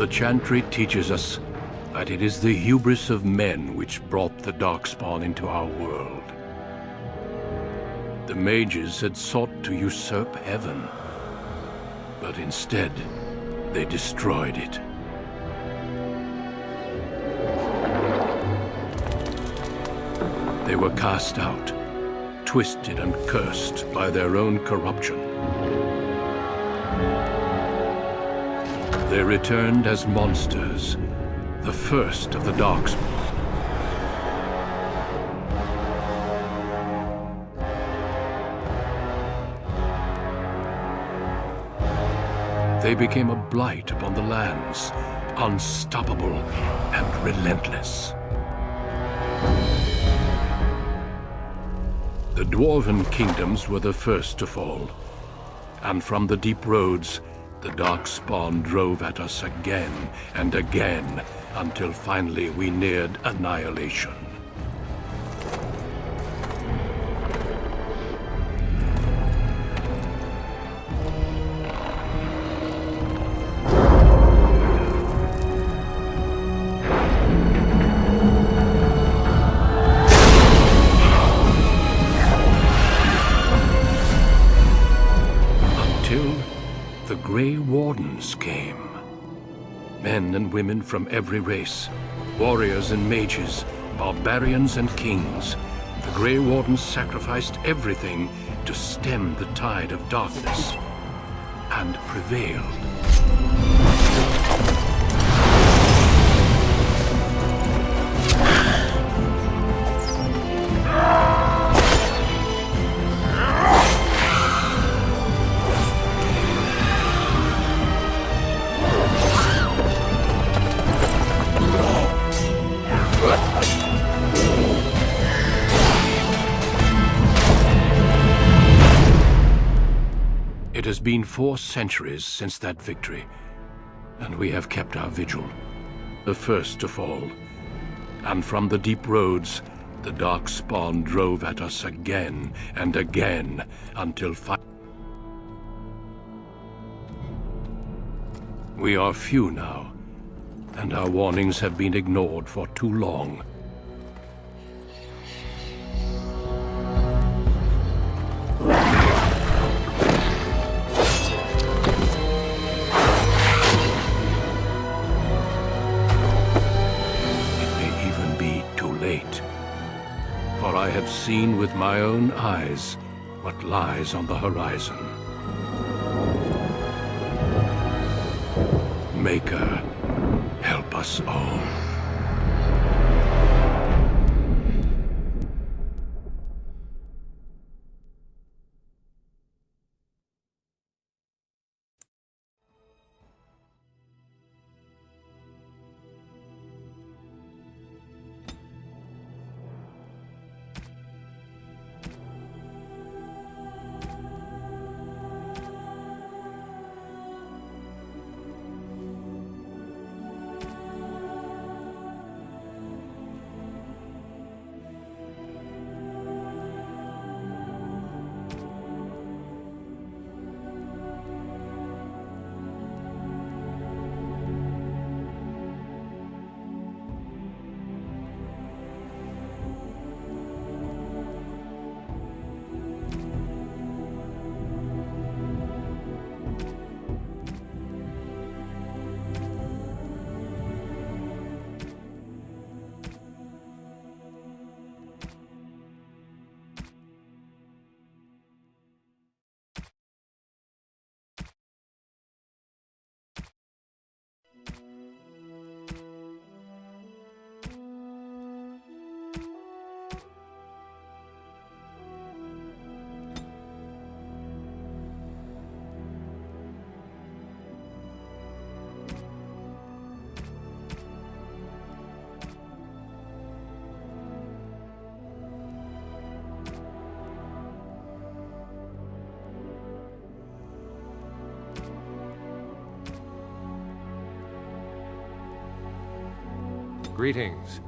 The chantry teaches us that it is the hubris of men which brought the Darkspawn into our world. The mages had sought to usurp heaven, but instead, they destroyed it. They were cast out, twisted and cursed by their own corruption. They returned as monsters, the first of the Darkspawn. They became a blight upon the lands, unstoppable and relentless. The Dwarven kingdoms were the first to fall, and from the deep roads, the Darkspawn drove at us again and again, until finally we neared annihilation. The Grey Wardens came. Men and women from every race, warriors and mages, barbarians and kings. The Grey Wardens sacrificed everything to stem the tide of darkness, and prevailed. It has been 4 centuries since that victory, and we have kept our vigil, the first to fall. And from the deep roads, the Darkspawn drove at us again and again, until we are few now, and our warnings have been ignored for too long. For I have seen with my own eyes what lies on the horizon. Maker, help us all. Greetings.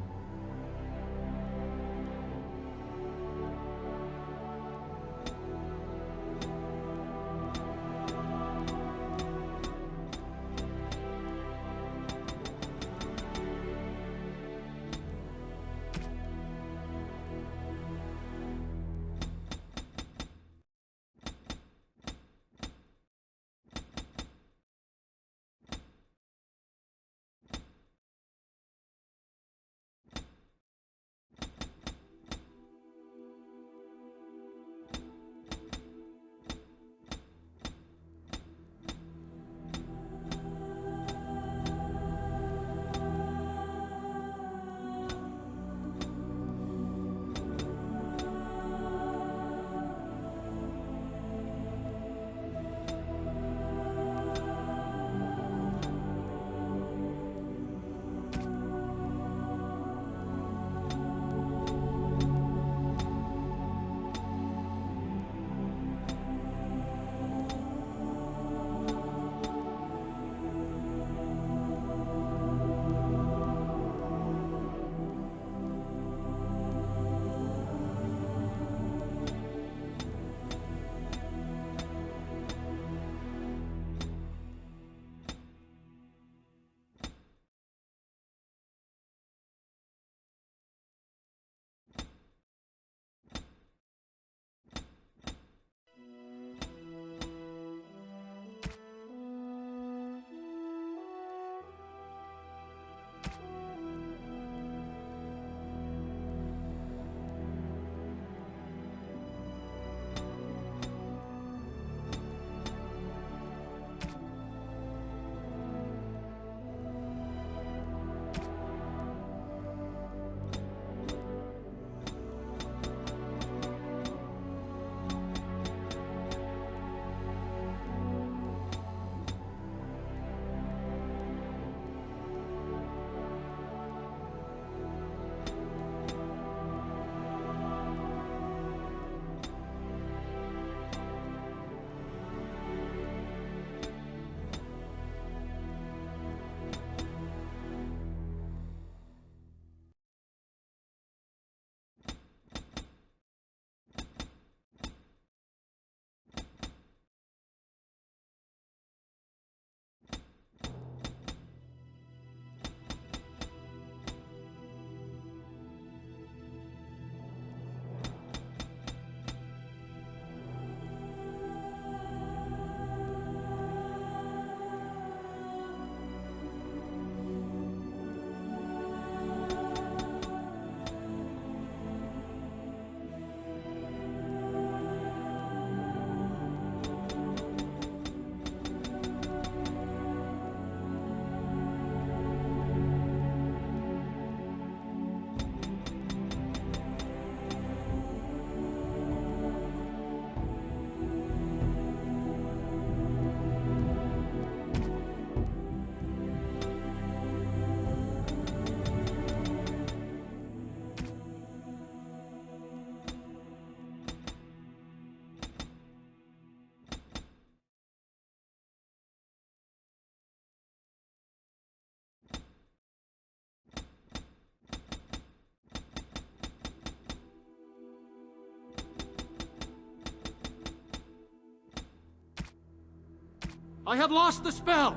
I have lost the spell!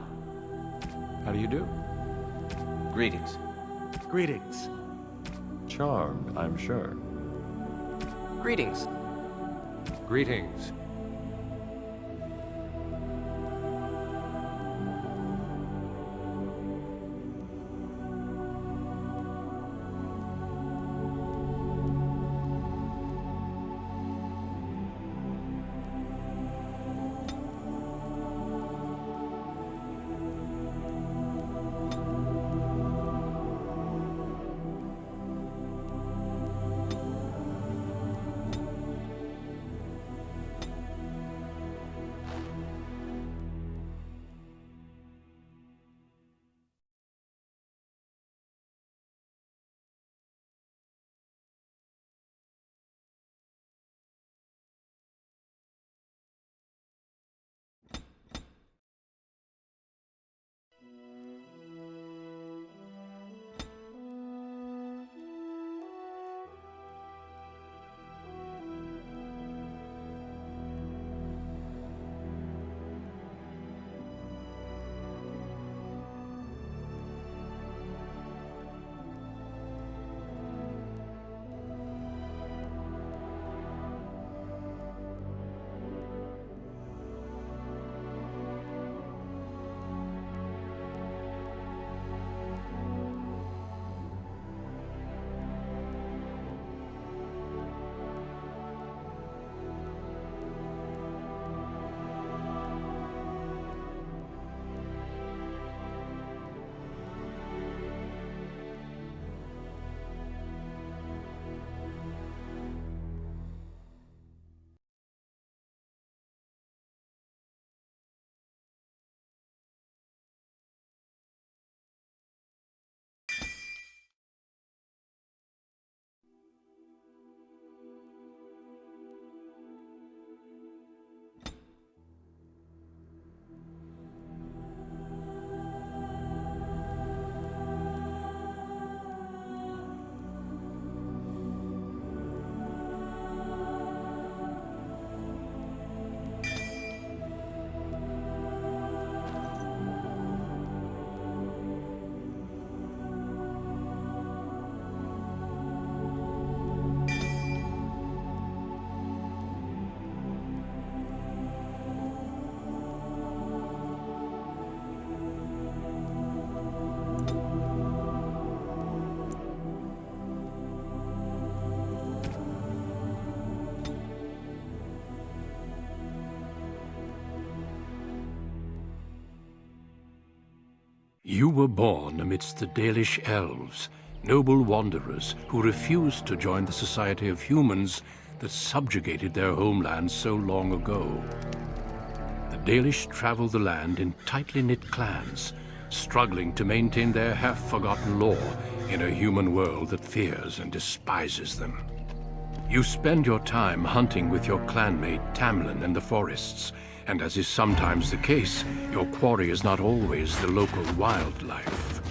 How do you do? Greetings. Greetings. Charmed, I'm sure. Greetings. Greetings. You were born amidst the Dalish elves, noble wanderers who refused to join the society of humans that subjugated their homeland so long ago. The Dalish travel the land in tightly knit clans, struggling to maintain their half-forgotten lore in a human world that fears and despises them. You spend your time hunting with your clanmate Tamlin in the forests, and as is sometimes the case, your quarry is not always the local wildlife.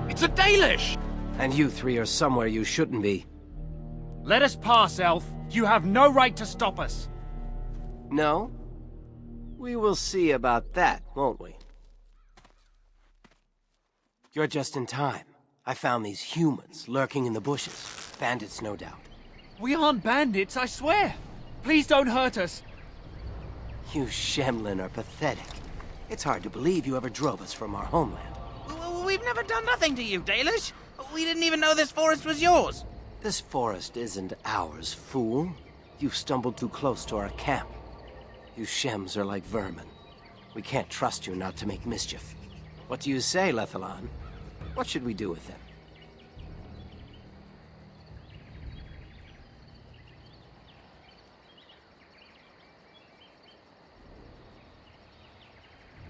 It's a Dalish! And you three are somewhere you shouldn't be. Let us pass, Elf. You have no right to stop us. No? We will see about that, won't we? You're just in time. I found these humans lurking in the bushes. Bandits, no doubt. We aren't bandits, I swear. Please don't hurt us. You Shemlin are pathetic. It's hard to believe you ever drove us from our homeland. We've never done nothing to you, Dalish. We didn't even know this forest was yours. This forest isn't ours, fool. You've stumbled too close to our camp. You Shems are like vermin. We can't trust you not to make mischief. What do you say, Lethalon? What should we do with him?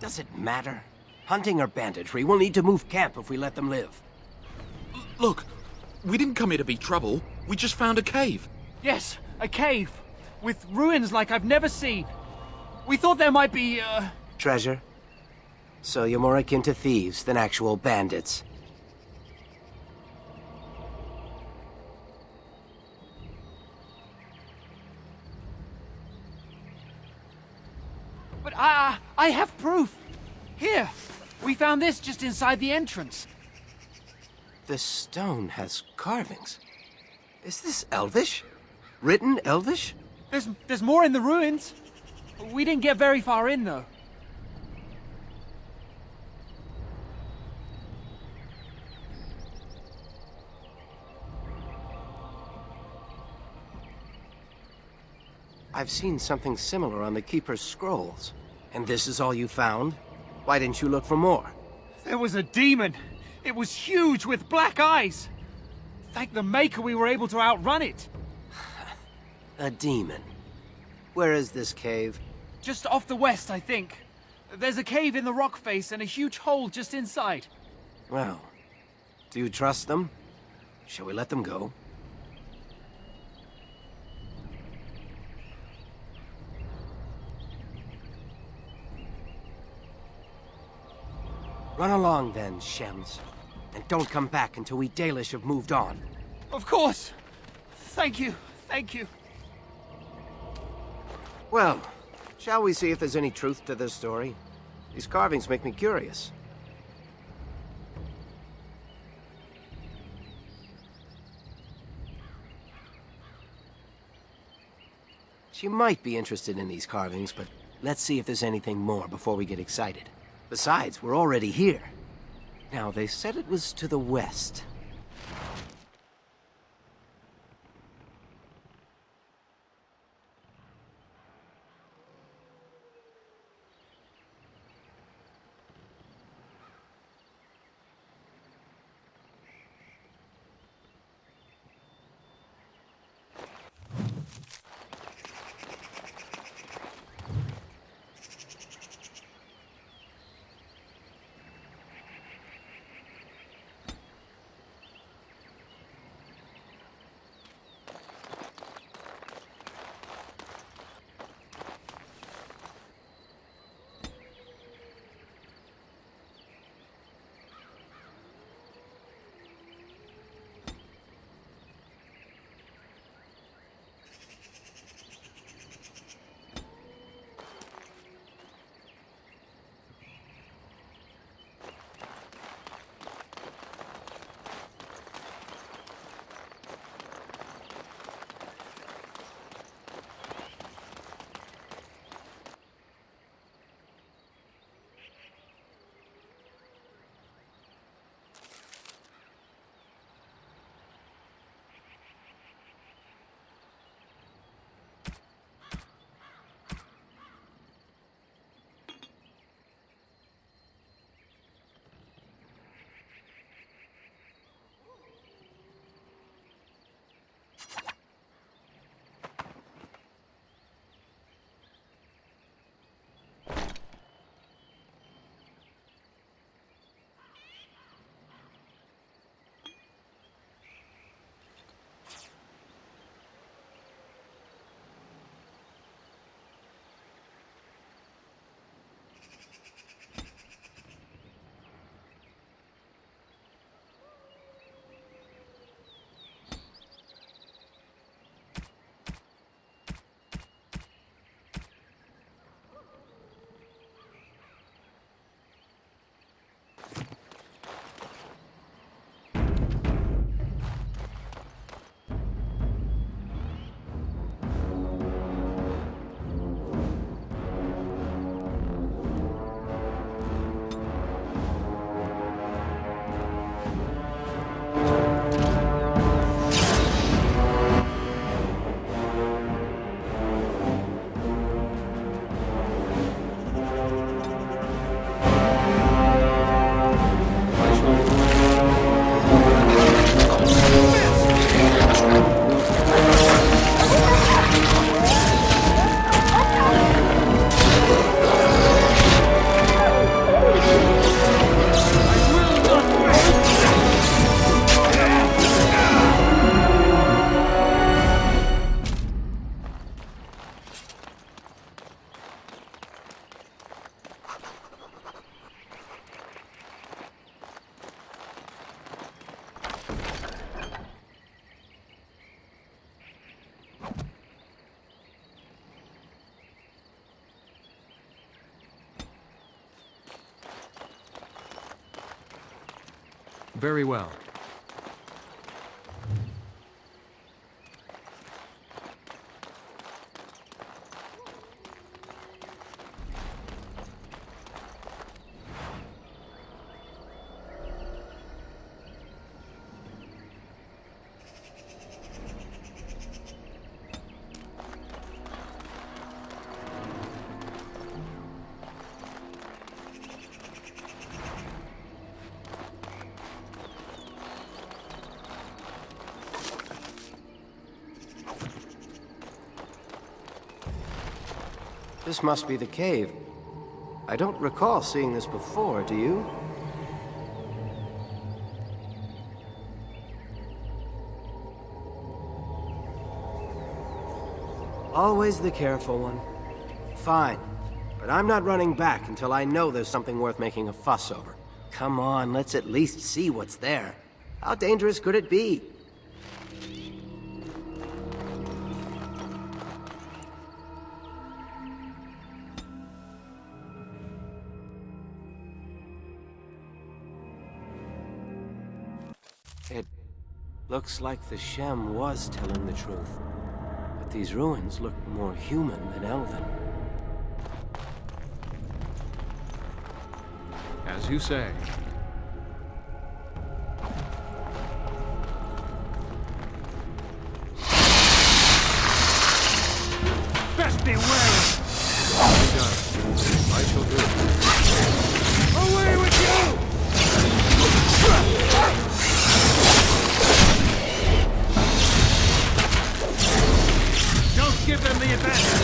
Does it matter? Hunting or banditry, we'll need to move camp if we let them live. Look, we didn't come here to be trouble. We just found a cave. Yes, a cave. With ruins like I've never seen. We thought there might be, Treasure? So you're more akin to thieves than actual bandits. But I have proof. Here, we found this just inside the entrance. This stone has carvings. Is this Elvish? Written Elvish? There's more in the ruins. We didn't get very far in, though. I've seen something similar on the Keeper's scrolls. And this is all you found? Why didn't you look for more? There was a demon. It was huge with black eyes. Thank the Maker we were able to outrun it. A demon. Where is this cave? Just off the west, I think. There's a cave in the rock face and a huge hole just inside. Well, do you trust them? Shall we let them go? Run along then, Shems. And don't come back until we Dalish have moved on. Of course. Thank you. Thank you. Well, shall we see if there's any truth to this story? These carvings make me curious. She might be interested in these carvings, but let's see if there's anything more before we get excited. Besides, we're already here. Now, they said it was to the west. Very well. This must be the cave. I don't recall seeing this before, do you? Always the careful one. Fine, but I'm not running back until I know there's something worth making a fuss over. Come on, let's at least see what's there. How dangerous could it be? It looks like the Shem was telling the truth. But these ruins look more human than elven. As you say. Best be wary! Be done. I shall do it. Away with you! Don't give them the advantage!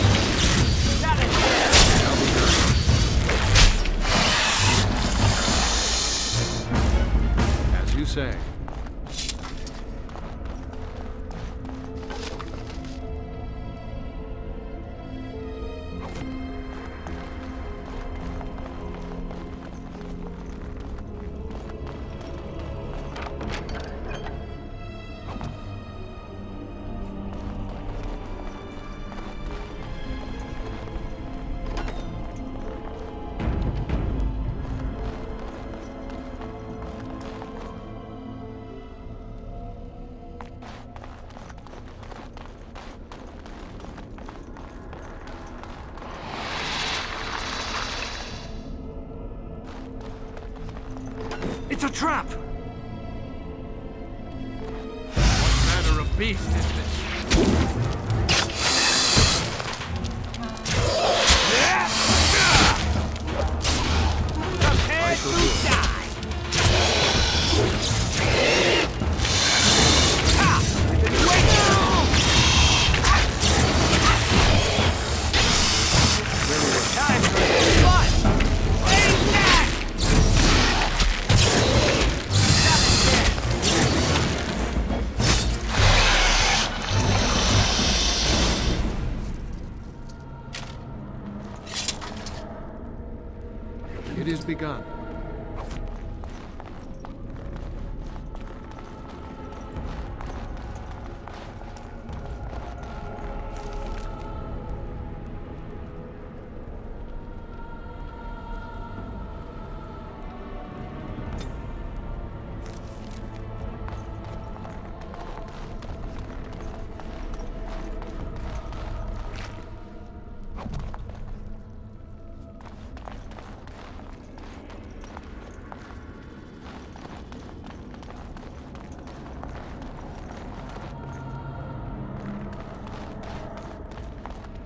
As you say. It's a trap! What manner of beast is this? Prepare to die! Ha! I've been waiting! Time for blood! Lay back! It is begun.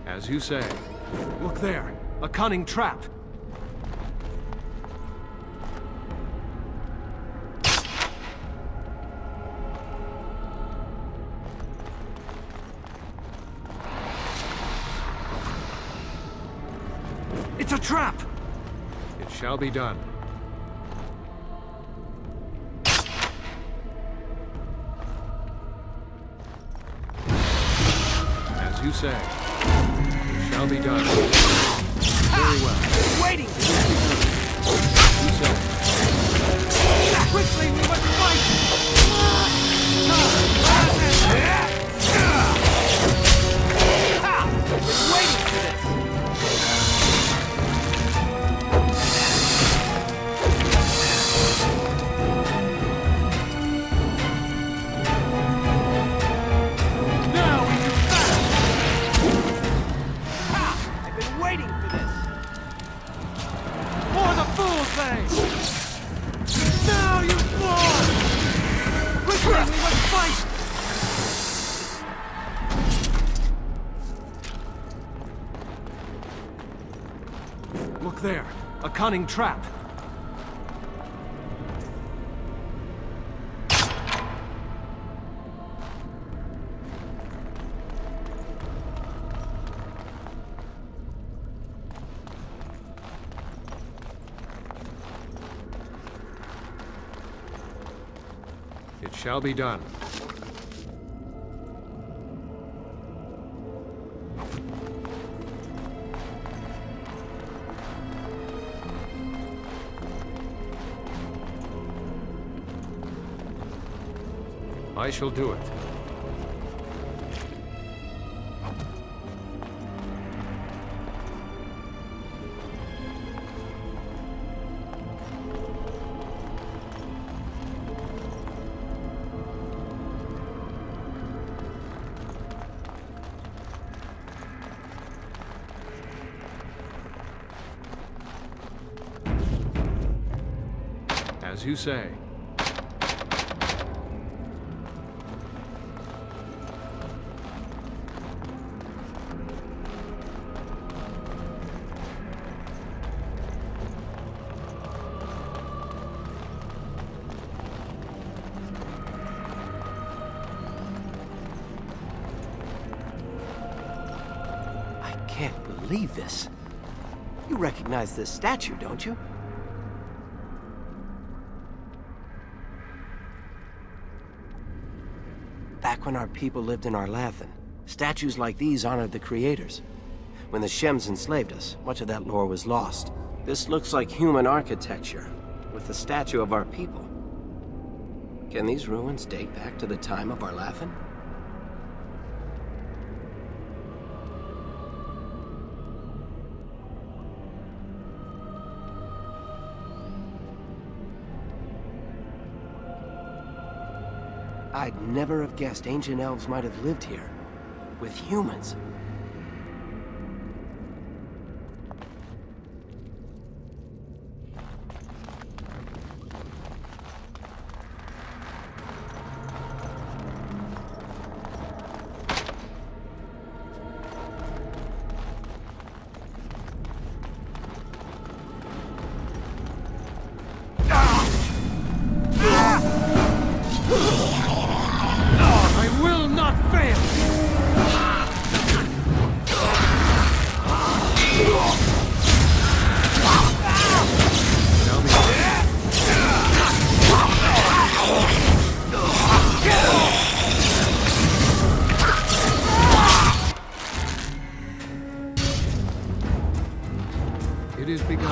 As you say. Look there! A cunning trap! It's a trap! It shall be done. As you say. It shall be done. Very well. Waiting! You say. Quickly, we must fight! I've been waiting for this! cunning trap. It shall be done. I shall do it. As you say. I can't believe this. You recognize this statue, don't you? Back when our people lived in Arlathan, statues like these honored the creators. When the Shems enslaved us, much of that lore was lost. This looks like human architecture, with the statue of our people. Can these ruins date back to the time of Arlathan? I'd never have guessed ancient elves might have lived here, with humans. I will not fail! Shall be done. It is begun.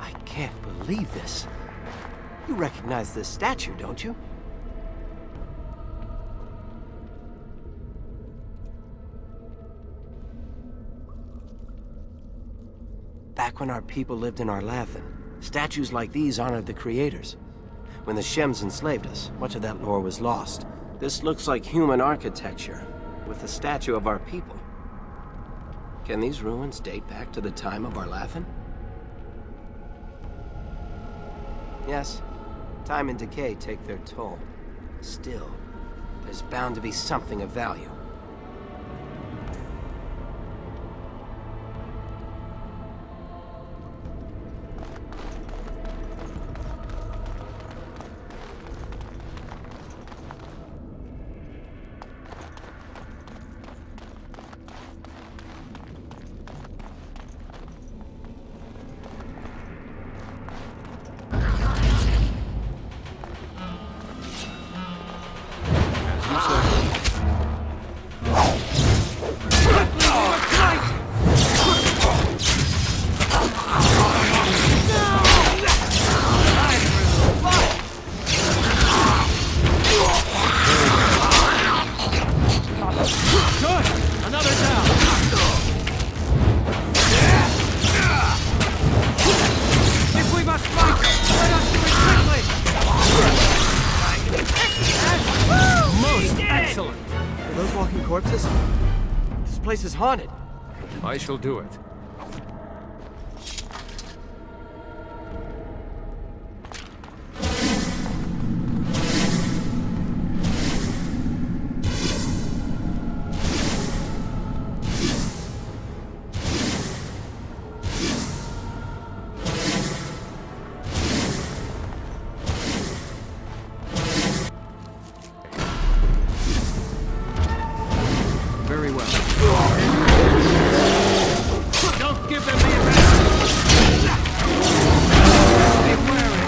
I can't believe this. You recognize this statue, don't you? Back when our people lived in Arlathan, statues like these honored the creators. When the Shems enslaved us, much of that lore was lost. This looks like human architecture, with the statue of our people. Can these ruins date back to the time of Arlathan? Yes, time and decay take their toll. Still, there's bound to be something of value. As you say. place is haunted. I shall do it. Very well. Don't give them the advantage! Be wary!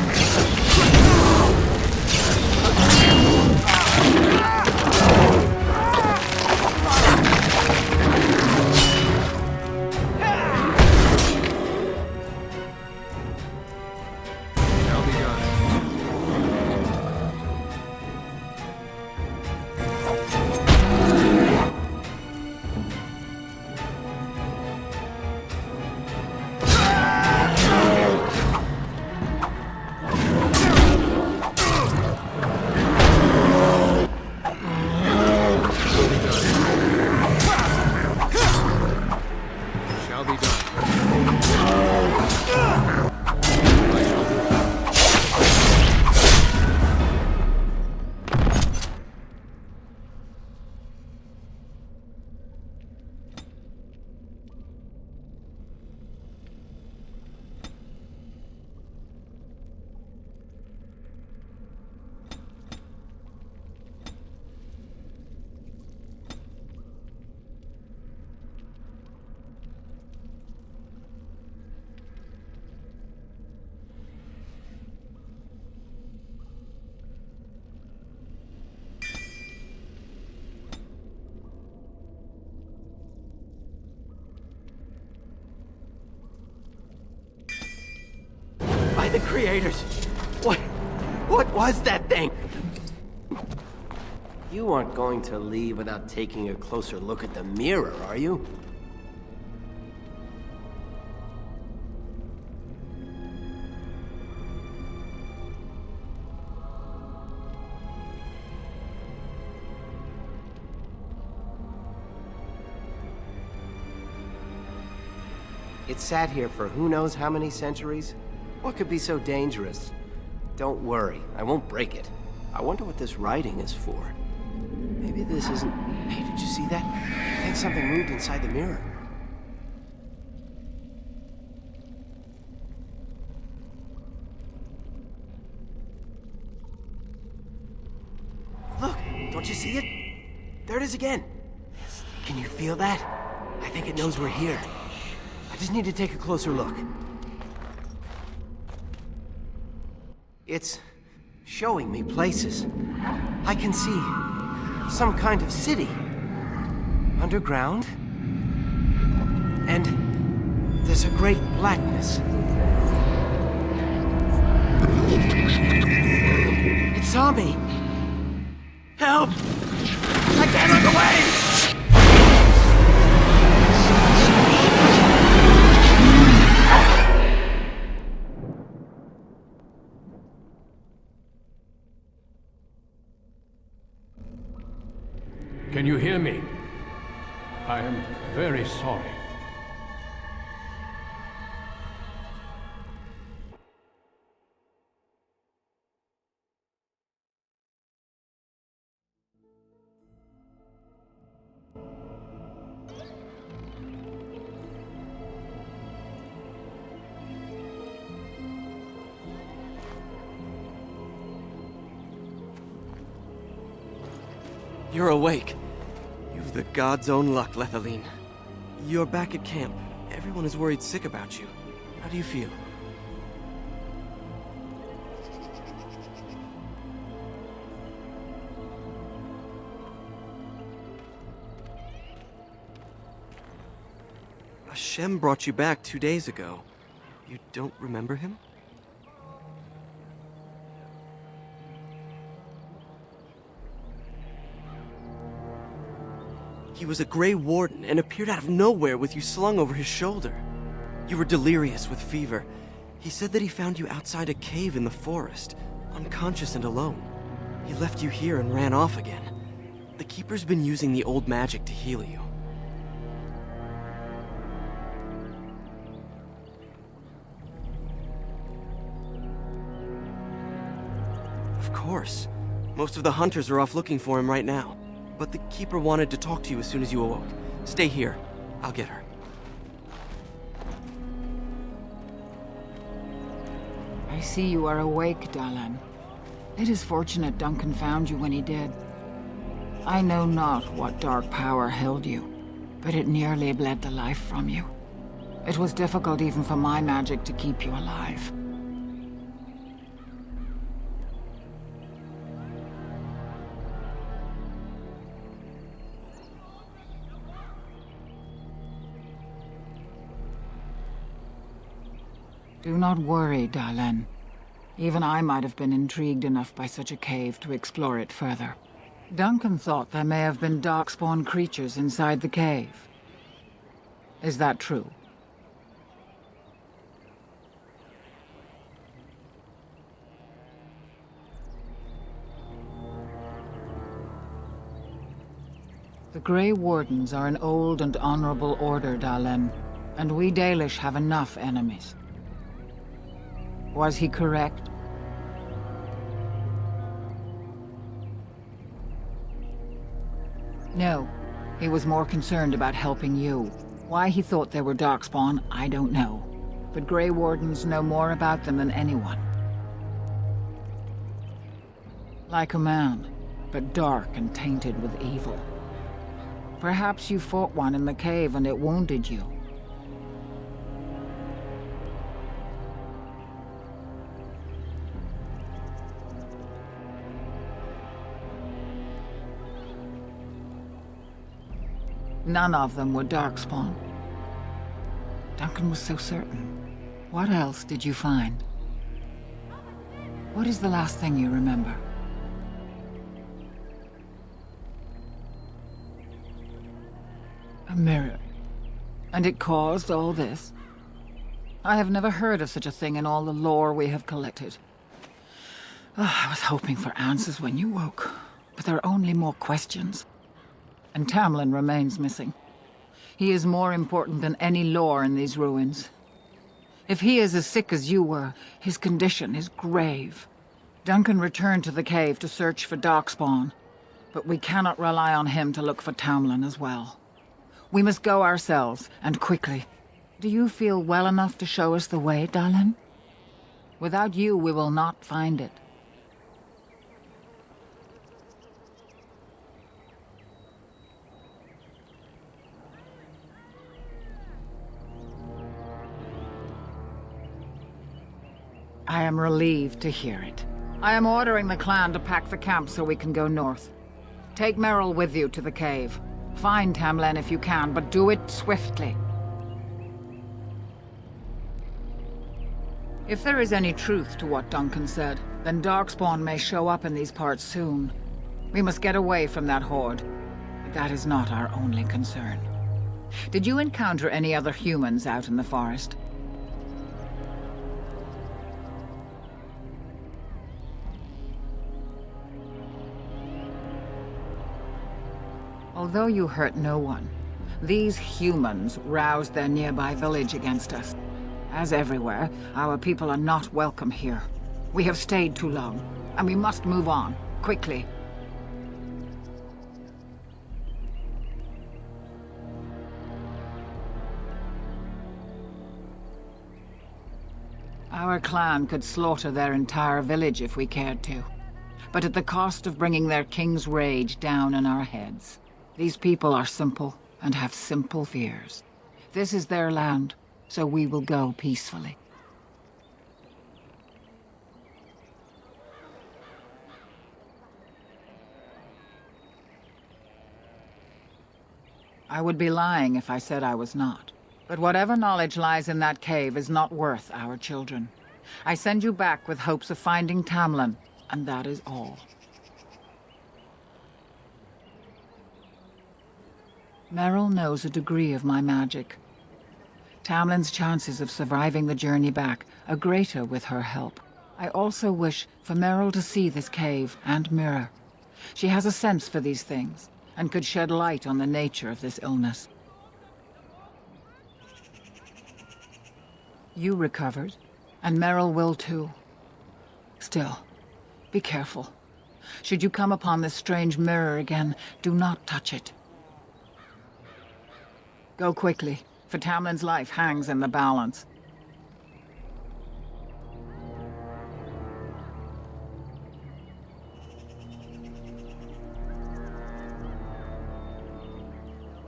Shall be done. Shall be done. I shall do it. By the creators! What was that thing? You aren't going to leave without taking a closer look at the mirror, are you? It sat here for who knows how many centuries? What could be so dangerous? Don't worry, I won't break it. I wonder what this writing is for. Maybe this isn't... Hey, did you see that? I think something moved inside the mirror. Look, don't you see it? There it is again. Can you feel that? I think it knows we're here. I just need to take a closer look. It's showing me places. I can see some kind of city. Underground. And there's a great blackness. It saw me. Help! I can't look away! Can you hear me? I am very sorry. You're awake. You've the god's own luck, Lethaline. You're back at camp. Everyone is worried sick about you. How do you feel? Hashem brought you back 2 days ago. You don't remember him? He was a Grey Warden and appeared out of nowhere with you slung over his shoulder. You were delirious with fever. He said that he found you outside a cave in the forest, unconscious and alone. He left you here and ran off again. The Keeper's been using the old magic to heal you. Of course. Most of the hunters are off looking for him right now. But the Keeper wanted to talk to you as soon as you awoke. Stay here. I'll get her. I see you are awake, Dalish. It is fortunate Duncan found you when he did. I know not what dark power held you, but it nearly bled the life from you. It was difficult even for my magic to keep you alive. Do not worry, Dalish. Even I might have been intrigued enough by such a cave to explore it further. Duncan thought there may have been darkspawn creatures inside the cave. Is that true? The Grey Wardens are an old and honorable order, Dalish, and we Dalish have enough enemies. Was he correct? No. He was more concerned about helping you. Why he thought they were darkspawn, I don't know. But Grey Wardens know more about them than anyone. Like a man, but dark and tainted with evil. Perhaps you fought one in the cave and it wounded you. None of them were darkspawn. Duncan was so certain. What else did you find? What is the last thing you remember? A mirror. And it caused all this? I have never heard of such a thing in all the lore we have collected. I was hoping for answers when you woke, but there are only more questions. And Tamlin remains missing. He is more important than any lore in these ruins. If he is as sick as you were, his condition is grave. Duncan returned to the cave to search for darkspawn, but we cannot rely on him to look for Tamlin as well. We must go ourselves, and quickly. Do you feel well enough to show us the way, Dalish? Without you, we will not find it. I am relieved to hear it. I am ordering the clan to pack the camp so we can go north. Take Merrill with you to the cave. Find Tamlin if you can, but do it swiftly. If there is any truth to what Duncan said, then darkspawn may show up in these parts soon. We must get away from that horde. But that is not our only concern. Did you encounter any other humans out in the forest? Although you hurt no one, these humans roused their nearby village against us. As everywhere, our people are not welcome here. We have stayed too long, and we must move on, quickly. Our clan could slaughter their entire village if we cared to, but at the cost of bringing their king's rage down on our heads. These people are simple and have simple fears. This is their land, so we will go peacefully. I would be lying if I said I was not. But whatever knowledge lies in that cave is not worth our children. I send you back with hopes of finding Tamlin, and that is all. Merrill knows a degree of my magic. Tamlin's chances of surviving the journey back are greater with her help. I also wish for Merrill to see this cave and mirror. She has a sense for these things, and could shed light on the nature of this illness. You recovered, and Merrill will too. Still, Be careful. Should you come upon this strange mirror again, do not touch it. Go quickly, for Tamlin's life hangs in the balance.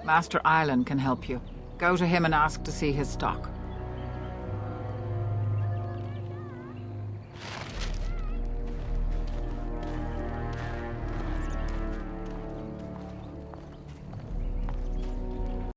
Master Island can help you. Go to him and ask to see his stock.